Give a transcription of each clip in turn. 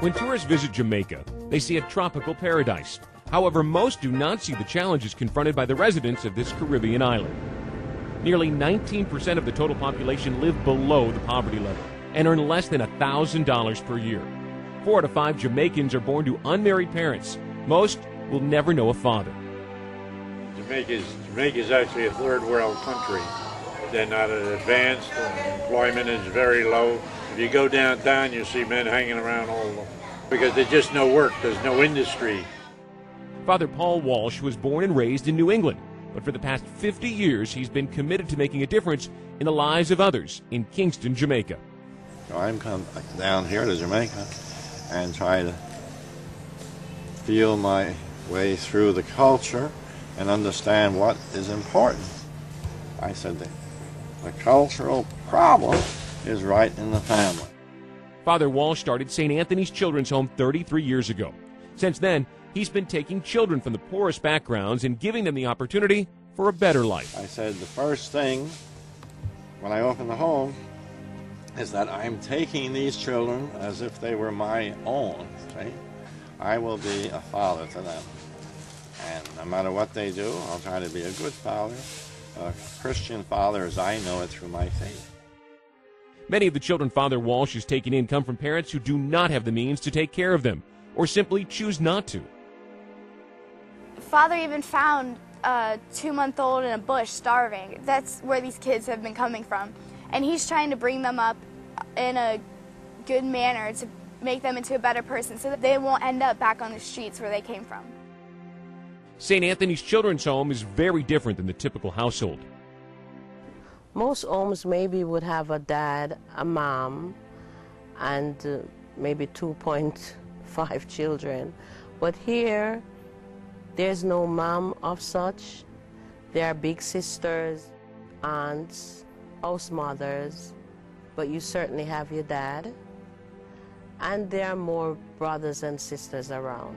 When tourists visit Jamaica, they see a tropical paradise. However, most do not see the challenges confronted by the residents of this Caribbean island. Nearly 19% of the total population live below the poverty level and earn less than $1,000 per year. 4 out of 5 Jamaicans are born to unmarried parents. Most will never know a father. Jamaica's actually a third world country. They're not advanced. Employment is very low. If you go downtown, you see men hanging around all over because there's just no work. There's no industry. Father Paul Walsh was born and raised in New England, but for the past 50 years, he's been committed to making a difference in the lives of others in Kingston, Jamaica. So I'm come down here to Jamaica and try to feel my way through the culture and understand what is important. I said the cultural problem is right in the family. Father Walsh started St. Anthony's Children's Home 33 years ago. Since then, he's been taking children from the poorest backgrounds and giving them the opportunity for a better life. I said the first thing when I open the home is that I'm taking these children as if they were my own. See? I will be a father to them. And no matter what they do, I'll try to be a good father, a Christian father as I know it through my faith. Many of the children Father Walsh is taking in come from parents who do not have the means to take care of them or simply choose not to. Father even found a 2-month-old in a bush starving. That's where these kids have been coming from. And he's trying to bring them up in a good manner to make them into a better person so that they won't end up back on the streets where they came from. St. Anthony's Children's Home is very different than the typical household. Most homes maybe would have a dad, a mom, and maybe 2.5 children. But here, there's no mom of such. There are big sisters, aunts, house mothers, but you certainly have your dad. And there are more brothers and sisters around.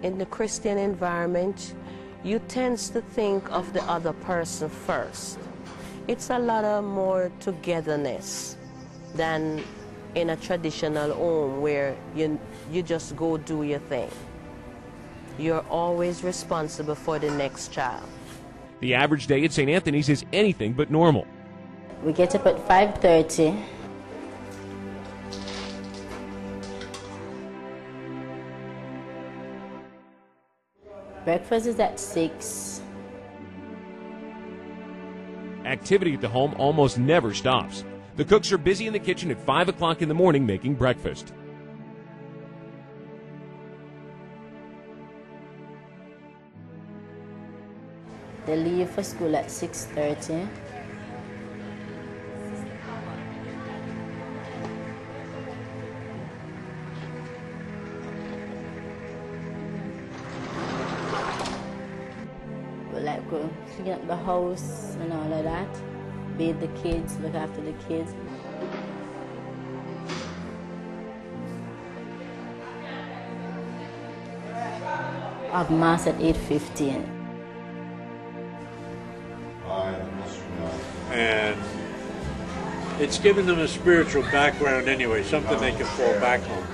In the Christian environment, you tend to think of the other person first. It's a lot of more togetherness than in a traditional home where you just go do your thing. You're always responsible for the next child. The average day at St. Anthony's is anything but normal. We get up at 5:30. Breakfast is at 6. Activity at the home almost never stops. The cooks are busy in the kitchen at 5 o'clock in the morning making breakfast. They leave for school at 6:30. Like go clean up the house and all of that, bathe the kids, look after the kids. Have mass at 8:15. And it's given them a spiritual background anyway, something they can fall back on.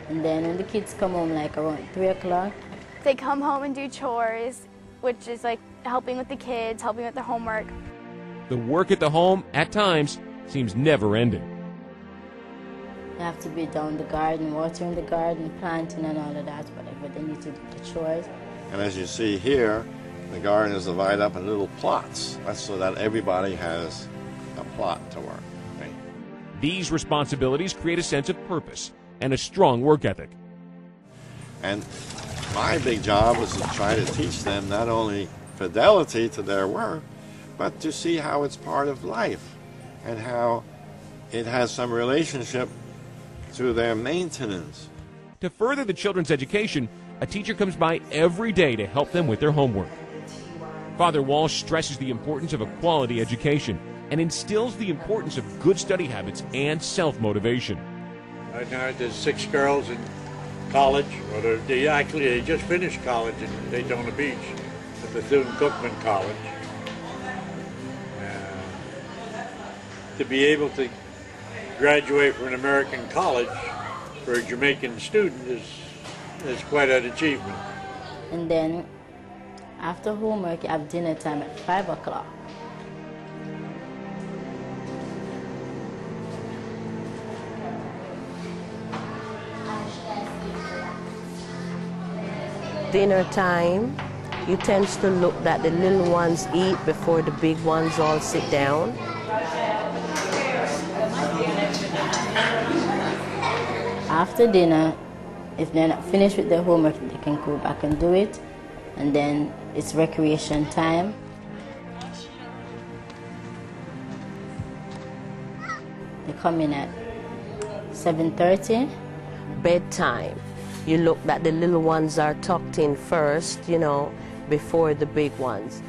And then when the kids come home like around 3 o'clock, They come home and do chores, which is like helping with the kids, helping with their homework. The work at the home, at times, seems never-ending. you have to be down the garden, watering the garden, planting and all of that, whatever they need to do, the chores. And as you see here, the garden is divided up in little plots. That's so that everybody has a plot to work. Right? These responsibilities create a sense of purpose and a strong work ethic. And my big job is to try to teach them not only fidelity to their work, but to see how it's part of life and how it has some relationship to their maintenance. To further the children's education, a teacher comes by every day to help them with their homework. Father Walsh stresses the importance of a quality education and instills the importance of good study habits and self-motivation. Right now there's 6 girls in college, or they just finished college in Daytona Beach. at Bethune-Cookman College. To be able to graduate from an American college for a Jamaican student is quite an achievement. And then after homework, you have dinner time at 5 o'clock. Dinner time, you tend to look that the little ones eat before the big ones all sit down. After dinner, if they're not finished with their homework, they can go back and do it. And then it's recreation time. They come in at 7:30. Bedtime. You look that the little ones are tucked in first, you know, before the big ones.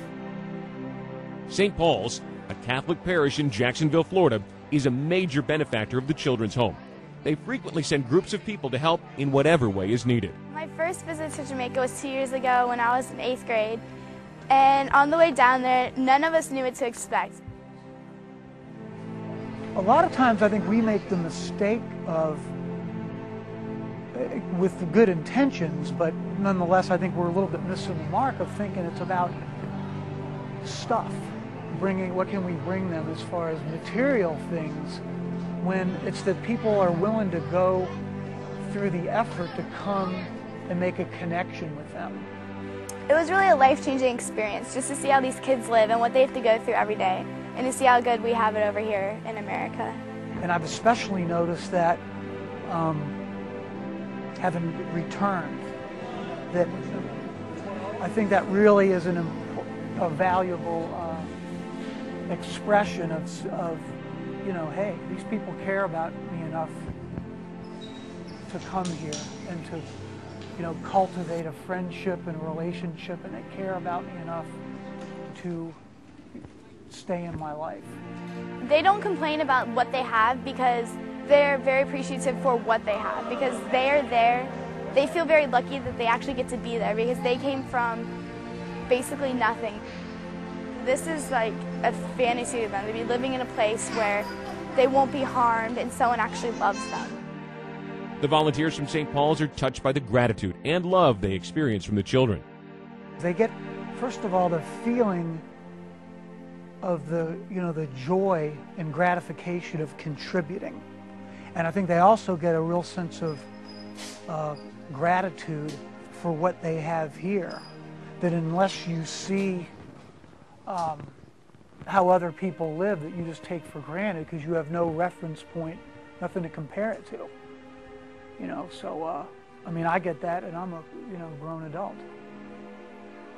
St. Paul's, a Catholic parish in Jacksonville, Florida, is a major benefactor of the Children's Home. They frequently send groups of people to help in whatever way is needed. My first visit to Jamaica was 2 years ago when I was in 8th grade. And on the way down there, none of us knew what to expect. A lot of times I think we make the mistake of, with good intentions, but nonetheless I think we're a little bit missing the mark of thinking it's about stuff. What can we bring them as far as material things, when it's that people are willing to go through the effort to come and make a connection with them. It was really a life-changing experience just to see how these kids live and what they have to go through every day, and to see how good we have it over here in America. And I've especially noticed that, having returned, that I think that really is a valuable expression of, you know, hey, these people care about me enough to come here and to, you know, cultivate a friendship and a relationship, and they care about me enough to stay in my life. They don't complain about what they have because they're very appreciative for what they have, because they are there. They feel very lucky that they actually get to be there because they came from basically nothing. This is like a fantasy to them, to be living in a place where they won't be harmed and someone actually loves them. The volunteers from St. Paul's are touched by the gratitude and love they experience from the children. They get, first of all, the feeling of the, you know, the joy and gratification of contributing. And I think they also get a real sense of gratitude for what they have here. That unless you see how other people live, that you just take for granted because you have no reference point, nothing to compare it to. You know, so I mean, I get that, and I'm a, you know, grown adult.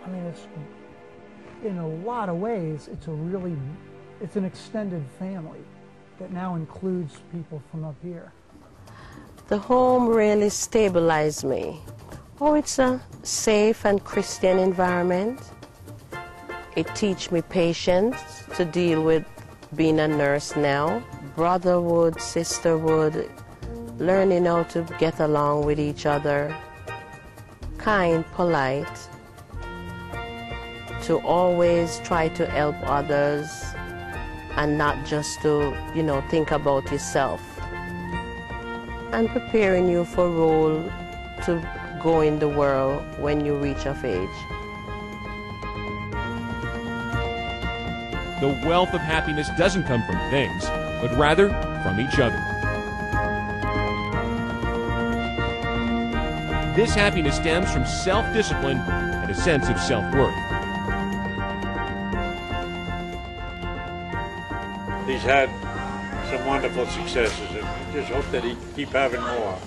I mean, it's, in a lot of ways, it's an extended family that now includes people from up here. The home really stabilized me. Oh, it's a safe and Christian environment. It teaches me patience to deal with being a nurse now. Brotherhood, sisterhood, learning how to get along with each other. Kind, polite. To always try to help others and not just to, you know, think about yourself. And preparing you for a role to go in the world when you reach of age. The wealth of happiness doesn't come from things, but rather from each other. This happiness stems from self-discipline and a sense of self-worth. He's had some wonderful successes, and we just hope that he keep having more.